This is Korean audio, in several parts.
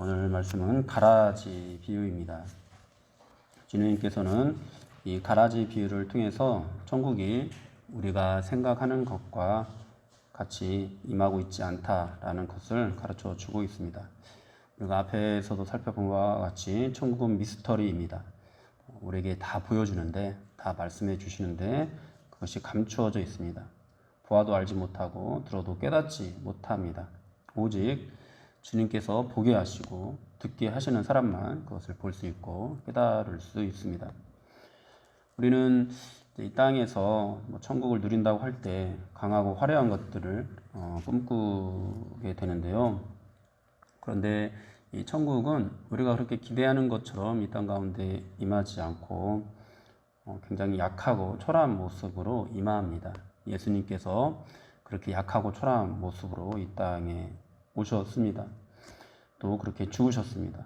오늘 말씀은 가라지 비유입니다. 주님께서는 이 가라지 비유를 통해서 천국이 우리가 생각하는 것과 같이 임하고 있지 않다라는 것을 가르쳐 주고 있습니다. 우리가 앞에서도 살펴본 바와 같이 천국은 미스터리입니다. 우리에게 다 보여주는데, 다 말씀해 주시는데 그것이 감추어져 있습니다. 보아도 알지 못하고 들어도 깨닫지 못합니다. 오직 주님께서 보게 하시고 듣게 하시는 사람만 그것을 볼 수 있고 깨달을 수 있습니다. 우리는 이 땅에서 천국을 누린다고 할 때 강하고 화려한 것들을 꿈꾸게 되는데요. 그런데 이 천국은 우리가 그렇게 기대하는 것처럼 이 땅 가운데 임하지 않고 굉장히 약하고 초라한 모습으로 임합니다. 예수님께서 그렇게 약하고 초라한 모습으로 이 땅에 오셨습니다. 또 그렇게 죽으셨습니다.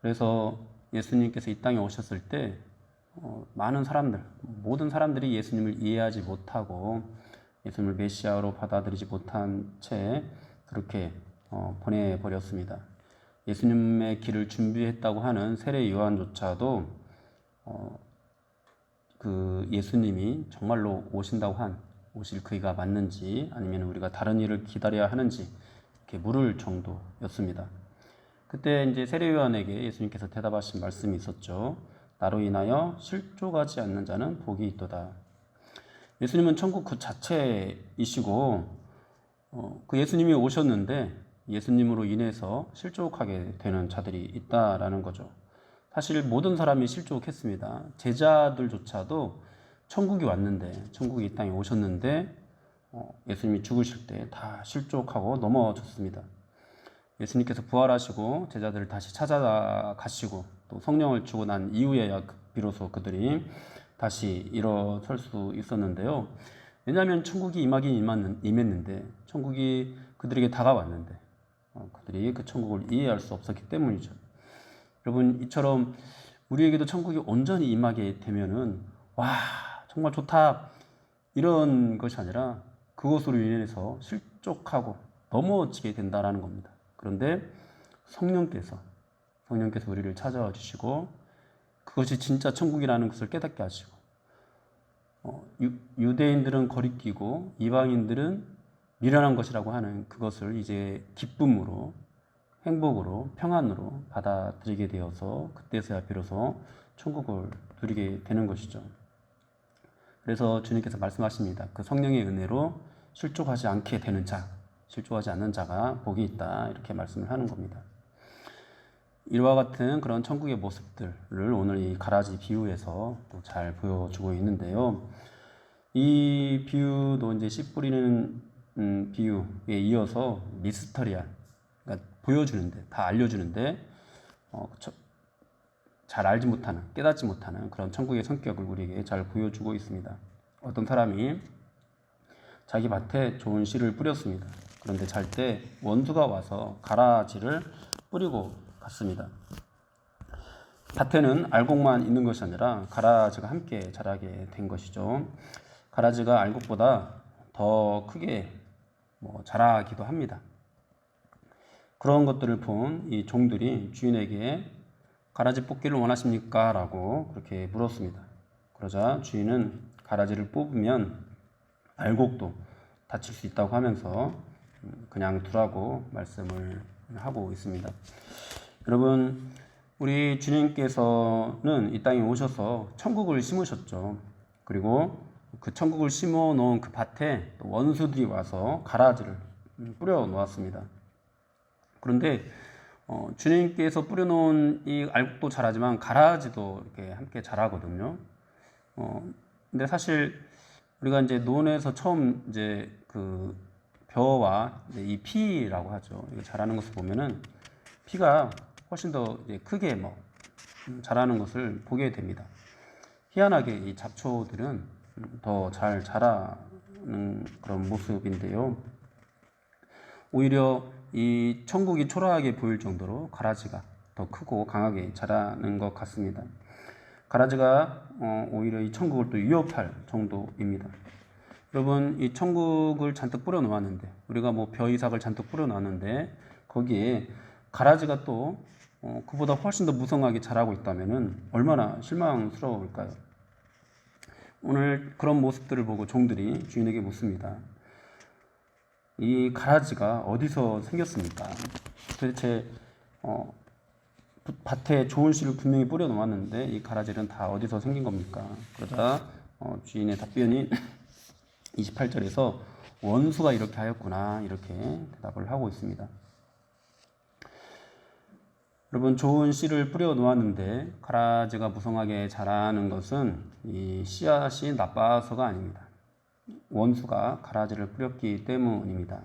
그래서 예수님께서 이 땅에 오셨을 때 많은 사람들, 모든 사람들이 예수님을 이해하지 못하고 예수님을 메시아로 받아들이지 못한 채 그렇게 보내버렸습니다. 예수님의 길을 준비했다고 하는 세례 요한조차도 그 예수님이 정말로 오실 그이가 맞는지 아니면 우리가 다른 일을 기다려야 하는지 이렇게 물을 정도였습니다. 그때 이제 세례 요한에게 예수님께서 대답하신 말씀이 있었죠. 나로 인하여 실족하지 않는 자는 복이 있도다. 예수님은 천국 그 자체이시고 그 예수님이 오셨는데 예수님으로 인해서 실족하게 되는 자들이 있다라는 거죠. 사실 모든 사람이 실족했습니다. 제자들조차도 천국이 왔는데, 천국이 이 땅에 오셨는데 예수님이 죽으실 때 다 실족하고 넘어졌습니다. 예수님께서 부활하시고 제자들을 다시 찾아가시고 또 성령을 주고 난 이후에야 비로소 그들이 다시 일어설 수 있었는데요. 왜냐하면 천국이 임했는데, 천국이 그들에게 다가왔는데 그들이 그 천국을 이해할 수 없었기 때문이죠. 여러분, 이처럼 우리에게도 천국이 온전히 임하게 되면은 와, 정말 좋다, 이런 것이 아니라 그것으로 인해서 실족하고 넘어지게 된다라는 겁니다. 그런데 성령께서 우리를 찾아와 주시고 그것이 진짜 천국이라는 것을 깨닫게 하시고 유대인들은 거리끼고 이방인들은 미련한 것이라고 하는 그것을 이제 기쁨으로, 행복으로, 평안으로 받아들이게 되어서 그때서야 비로소 천국을 누리게 되는 것이죠. 그래서 주님께서 말씀하십니다. 그 성령의 은혜로 실족하지 않게 되는 자, 실족하지 않는 자가 복이 있다, 이렇게 말씀을 하는 겁니다. 이와 같은 그런 천국의 모습들을 오늘 이 가라지 비유에서 또 잘 보여주고 있는데요. 이 비유도 이제 씨 뿌리는 비유에 이어서 미스터리한, 그러니까 보여주는데, 다 알려주는데 잘 알지 못하는, 깨닫지 못하는 그런 천국의 성격을 우리에게 잘 보여주고 있습니다. 어떤 사람이 자기 밭에 좋은 씨를 뿌렸습니다. 그런데 잘 때 원수가 와서 가라지를 뿌리고 갔습니다. 밭에는 알곡만 있는 것이 아니라 가라지가 함께 자라게 된 것이죠. 가라지가 알곡보다 더 크게 자라기도 합니다. 그런 것들을 본 이 종들이 주인에게 가라지 뽑기를 원하십니까? 라고 그렇게 물었습니다. 그러자 주인은 가라지를 뽑으면 알곡도 다칠 수 있다고 하면서 그냥 두라고 말씀을 하고 있습니다. 여러분, 우리 주님께서는 이 땅에 오셔서 천국을 심으셨죠. 그리고 그 천국을 심어 놓은 그 밭에 원수들이 와서 가라지를 뿌려 놓았습니다. 그런데 주님께서 뿌려놓은 이 알곡도 자라지만 가라지도 이렇게 함께 자라거든요. 근데 사실 우리가 이제 논에서 처음 이제 그 벼와 이 피라고 하죠. 이거 자라는 것을 보면은 피가 훨씬 더 이제 크게 자라는 것을 보게 됩니다. 희한하게 이 잡초들은 더 잘 자라는 그런 모습인데요. 오히려 이 천국이 초라하게 보일 정도로 가라지가 더 크고 강하게 자라는 것 같습니다. 가라지가 오히려 이 천국을 또 위협할 정도입니다. 여러분, 이 천국을 잔뜩 뿌려 놓았는데, 우리가 벼이삭을 잔뜩 뿌려 놨는데 거기에 가라지가 또 그보다 훨씬 더 무성하게 자라고 있다면 얼마나 실망스러울까요? 오늘 그런 모습들을 보고 종들이 주인에게 묻습니다. 이 가라지가 어디서 생겼습니까? 도대체 밭에 좋은 씨를 분명히 뿌려 놓았는데 이 가라지는 다 어디서 생긴 겁니까? 그러자 주인의 답변이 28절에서 원수가 이렇게 하였구나 이렇게 대답을 하고 있습니다. 여러분, 좋은 씨를 뿌려 놓았는데 가라지가 무성하게 자라는 것은 이 씨앗이 나빠서가 아닙니다. 원수가 가라지를 뿌렸기 때문입니다.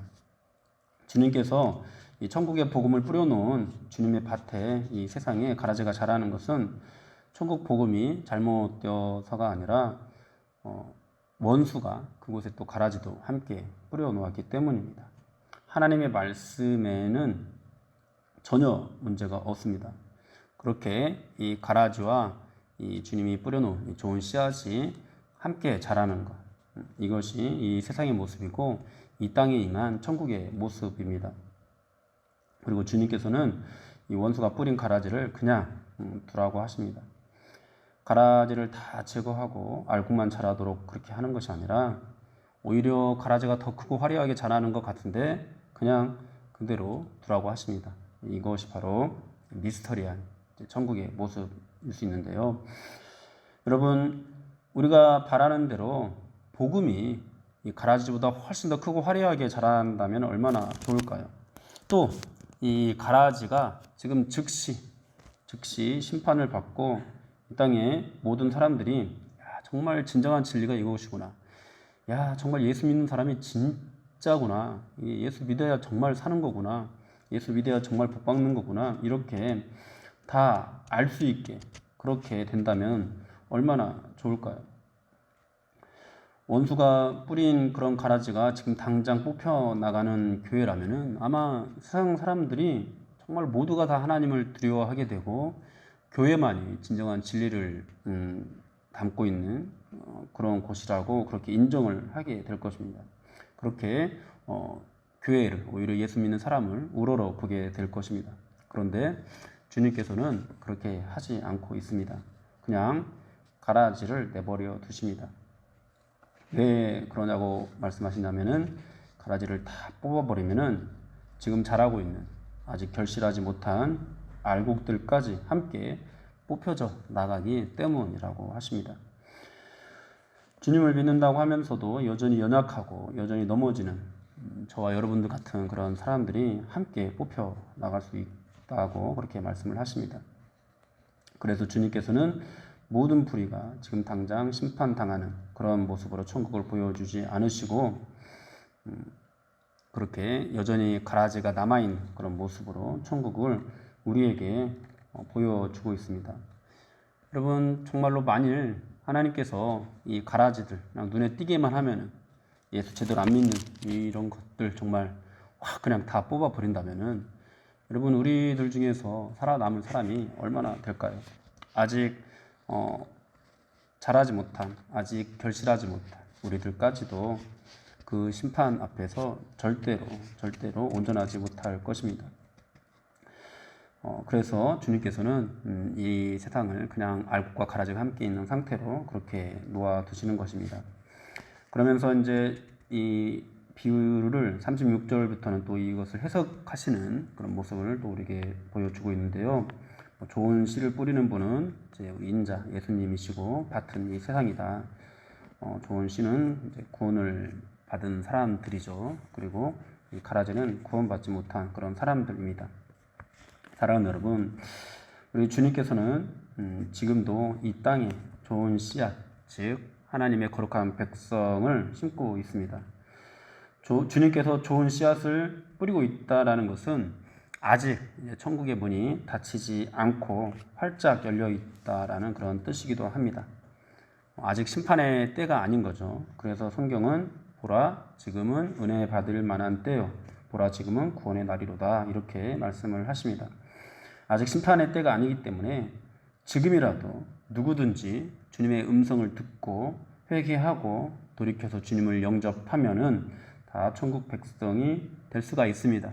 주님께서 이 천국의 복음을 뿌려놓은 주님의 밭에 이 세상에 가라지가 자라는 것은 천국 복음이 잘못되어서가 아니라 원수가 그곳에 또 가라지도 함께 뿌려놓았기 때문입니다. 하나님의 말씀에는 전혀 문제가 없습니다. 그렇게 이 가라지와 이 주님이 뿌려놓은 이 좋은 씨앗이 함께 자라는 것, 이것이 이 세상의 모습이고 이 땅에 임한 천국의 모습입니다. 그리고 주님께서는 이 원수가 뿌린 가라지를 그냥 두라고 하십니다. 가라지를 다 제거하고 알곡만 자라도록 그렇게 하는 것이 아니라 오히려 가라지가 더 크고 화려하게 자라는 것 같은데 그냥 그대로 두라고 하십니다. 이것이 바로 미스터리한 천국의 모습일 수 있는데요. 여러분, 우리가 바라는 대로 복음이 이 가라지보다 훨씬 더 크고 화려하게 자란다면 얼마나 좋을까요? 또 이 가라지가 지금 즉시 심판을 받고 이 땅에 모든 사람들이 정말 진정한 진리가 이것이구나. 정말 예수 믿는 사람이 진짜구나. 예수 믿어야 정말 사는 거구나. 예수 믿어야 정말 복 받는 거구나. 이렇게 다 알 수 있게 그렇게 된다면 얼마나 좋을까요? 원수가 뿌린 그런 가라지가 지금 당장 뽑혀 나가는 교회라면은 아마 세상 사람들이 정말 모두가 다 하나님을 두려워하게 되고 교회만이 진정한 진리를 담고 있는 그런 곳이라고 그렇게 인정을 하게 될 것입니다. 그렇게 교회를 오히려 예수 믿는 사람을 우러러 보게 될 것입니다. 그런데 주님께서는 그렇게 하지 않고 있습니다. 그냥 가라지를 내버려 두십니다. 왜 그러냐고 말씀하시냐면은 가라지를 다 뽑아버리면은 지금 자라고 있는 아직 결실하지 못한 알곡들까지 함께 뽑혀져 나가기 때문이라고 하십니다. 주님을 믿는다고 하면서도 여전히 연약하고 여전히 넘어지는 저와 여러분들 같은 그런 사람들이 함께 뽑혀 나갈 수 있다고 그렇게 말씀을 하십니다. 그래서 주님께서는 모든 불의가 지금 당장 심판당하는 그런 모습으로 천국을 보여주지 않으시고 그렇게 여전히 가라지가 남아있는 그런 모습으로 천국을 우리에게 보여주고 있습니다. 여러분, 정말로 만일 하나님께서 이 가라지들 눈에 띄게만 하면 예수 제대로 안 믿는 이런 것들 정말 그냥 다 뽑아버린다면은 여러분, 우리들 중에서 살아남을 사람이 얼마나 될까요? 아직 자라지 못한, 아직 결실하지 못한 우리들까지도 그 심판 앞에서 절대로 온전하지 못할 것입니다. 그래서 주님께서는 이 세상을 그냥 알곡과 가라지가 함께 있는 상태로 그렇게 놓아두시는 것입니다. 그러면서 이제 이 비유를 36절부터는 또 이것을 해석하시는 그런 모습을 또 우리에게 보여주고 있는데요. 좋은 씨를 뿌리는 분은 이제 우리 인자 예수님이시고 밭은 이 세상이다. 좋은 씨는 이제 구원을 받은 사람들이죠. 그리고 이 가라지는 구원받지 못한 그런 사람들입니다. 사랑하는 여러분, 우리 주님께서는 지금도 이 땅에 좋은 씨앗, 즉 하나님의 거룩한 백성을 심고 있습니다. 주님께서 좋은 씨앗을 뿌리고 있다라는 것은 아직 천국의 문이 닫히지 않고 활짝 열려 있다라는 그런 뜻이기도 합니다. 아직 심판의 때가 아닌 거죠. 그래서 성경은 보라 지금은 은혜 받을 만한 때요, 보라 지금은 구원의 날이로다 이렇게 말씀을 하십니다. 아직 심판의 때가 아니기 때문에 지금이라도 누구든지 주님의 음성을 듣고 회개하고 돌이켜서 주님을 영접하면은 다 천국 백성이 될 수가 있습니다.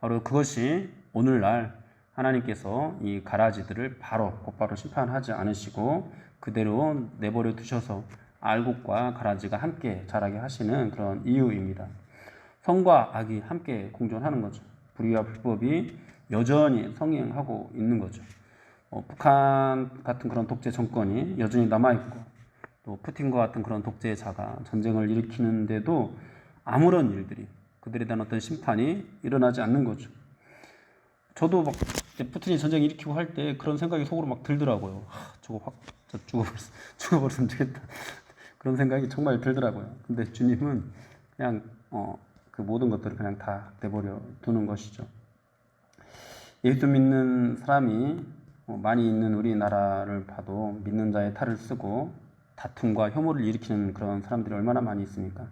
바로 그것이 오늘날 하나님께서 이 가라지들을 곧바로 심판하지 않으시고 그대로 내버려 두셔서 알곡과 가라지가 함께 자라게 하시는 그런 이유입니다. 성과 악이 함께 공존하는 거죠. 불의와 불법이 여전히 성행하고 있는 거죠. 북한 같은 그런 독재 정권이 여전히 남아있고, 또 푸틴과 같은 그런 독재자가 전쟁을 일으키는데도 아무런 일들이, 그들에 대한 어떤 심판이 일어나지 않는 거죠. 저도 막 푸틴이 전쟁 일으키고 할 때 그런 생각이 속으로 막 들더라고요. 저거 확 죽어버렸으면 좋겠다. 그런 생각이 정말 들더라고요. 근데 주님은 그냥 그 모든 것들을 그냥 다 내버려 두는 것이죠. 예수 믿는 사람이 많이 있는 우리나라를 봐도 믿는 자의 탈을 쓰고 다툼과 혐오를 일으키는 그런 사람들이 얼마나 많이 있습니까?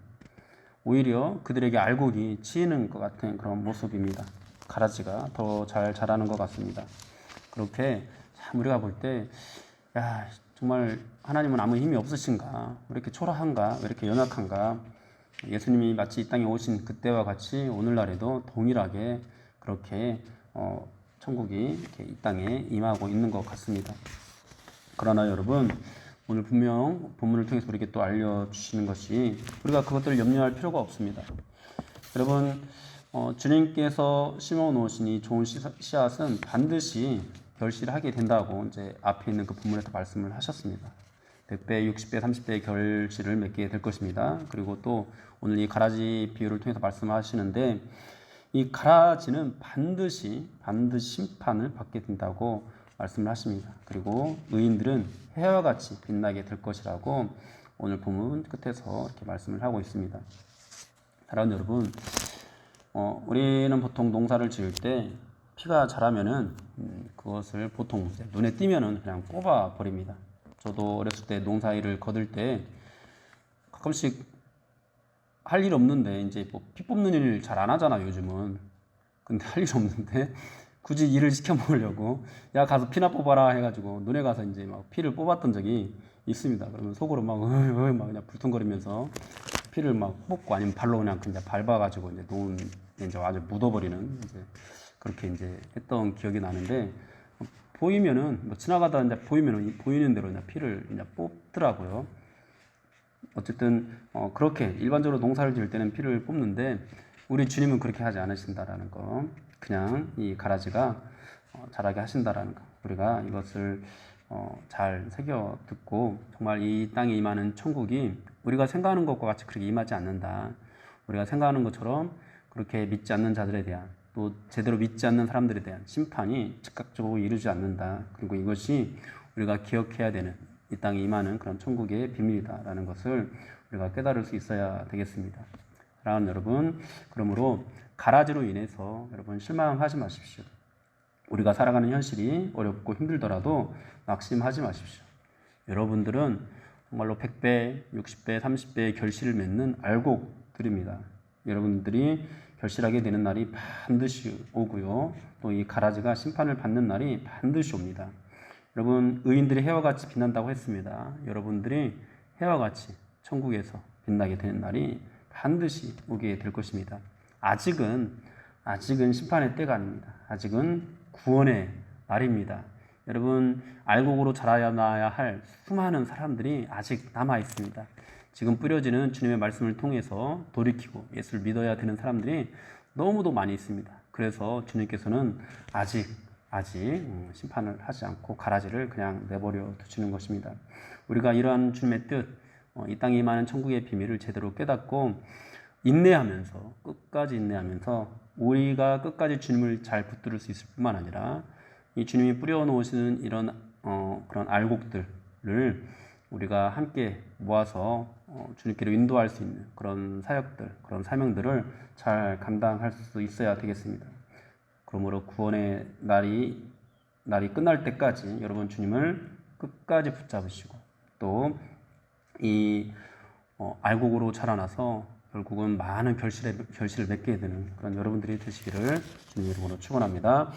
오히려 그들에게 알곡이 치이는 것 같은 그런 모습입니다. 가라지가 더 잘 자라는 것 같습니다. 그렇게 참 우리가 볼 때, 야, 정말 하나님은 아무 힘이 없으신가? 왜 이렇게 초라한가? 왜 이렇게 연약한가? 예수님이 마치 이 땅에 오신 그때와 같이 오늘날에도 동일하게 그렇게 천국이 이렇게 이 땅에 임하고 있는 것 같습니다. 그러나 여러분, 오늘 분명 본문을 통해서 우리에게 또 알려주시는 것이 우리가 그것들을 염려할 필요가 없습니다. 여러분, 주님께서 심어 놓으신 이 좋은 씨앗은 반드시 결실하게 된다고 이제 앞에 있는 그 본문에서 말씀을 하셨습니다. 100배, 60배, 30배의 결실을 맺게 될 것입니다. 그리고 또 오늘 이 가라지 비유를 통해서 말씀하시는데, 이 가라지는 반드시 심판을 받게 된다고 말씀을 하십니다. 그리고 의인들은 해와 같이 빛나게 될 것이라고 오늘 본문 끝에서 이렇게 말씀을 하고 있습니다. 사랑하는 여러분, 우리는 보통 농사를 지을 때 피가 자라면은 그것을 보통 눈에 띄면은 그냥 뽑아 버립니다. 저도 어렸을 때 농사일을 거둘 때 가끔씩 할 일 없는데 이제 뭐 피 뽑는 일 잘 안 하잖아 요즘은. 근데 할 일 없는데 굳이 일을 시켜 먹으려고 야 가서 피나 뽑아라 해가지고 눈에 가서 이제 막 피를 뽑았던 적이 있습니다. 그러면 속으로 막 그냥 불퉁거리면서 피를 막 뽑고 아니면 발로 그냥 밟아가지고 이제 논 이제 아주 묻어버리는 이제 그렇게 이제 했던 기억이 나는데, 보이면은 뭐 지나가다 이제 보이면은 보이는 대로 그냥 피를 이제 뽑더라고요. 어쨌든 그렇게 일반적으로 농사를 지을 때는 피를 뽑는데 우리 주님은 그렇게 하지 않으신다라는 거, 그냥 이 가라지가 자라게 하신다라는 거, 우리가 이것을 잘 새겨 듣고 정말 이 땅에 임하는 천국이 우리가 생각하는 것과 같이 그렇게 임하지 않는다. 우리가 생각하는 것처럼 그렇게 믿지 않는 자들에 대한, 또 제대로 믿지 않는 사람들에 대한 심판이 즉각적으로 이루지 않는다. 그리고 이것이 우리가 기억해야 되는 이 땅에 임하는 그런 천국의 비밀이다라는 것을 우리가 깨달을 수 있어야 되겠습니다. 사랑하는 여러분, 그러므로 가라지로 인해서 여러분 실망하지 마십시오. 우리가 살아가는 현실이 어렵고 힘들더라도 낙심하지 마십시오. 여러분들은 정말로 100배, 60배, 30배의 결실을 맺는 알곡들입니다. 여러분들이 결실하게 되는 날이 반드시 오고요. 또 이 가라지가 심판을 받는 날이 반드시 옵니다. 여러분, 의인들이 해와 같이 빛난다고 했습니다. 여러분들이 해와 같이 천국에서 빛나게 되는 날이 반드시 오게 될 것입니다. 아직은 심판의 때가 아닙니다. 아직은 구원의 날입니다. 여러분, 알곡으로 자라나야 할 수많은 사람들이 아직 남아 있습니다. 지금 뿌려지는 주님의 말씀을 통해서 돌이키고 예수를 믿어야 되는 사람들이 너무도 많이 있습니다. 그래서 주님께서는 아직 심판을 하지 않고 가라지를 그냥 내버려 두시는 것입니다. 우리가 이러한 주님의 뜻, 이 땅에 임하는 천국의 비밀을 제대로 깨닫고 인내하면서, 끝까지 인내하면서 우리가 끝까지 주님을 잘 붙들을 수 있을 뿐만 아니라 이 주님이 뿌려놓으시는 이런 그런 알곡들을 우리가 함께 모아서 주님께로 인도할 수 있는 그런 사역들, 그런 사명들을 잘 감당할 수 있어야 되겠습니다. 그러므로 구원의 날이 끝날 때까지 여러분 주님을 끝까지 붙잡으시고, 또 이 알곡으로 자라나서 결국은 많은 결실을 맺게 되는 그런 여러분들이 되시기를 주님 이름으로 축원합니다.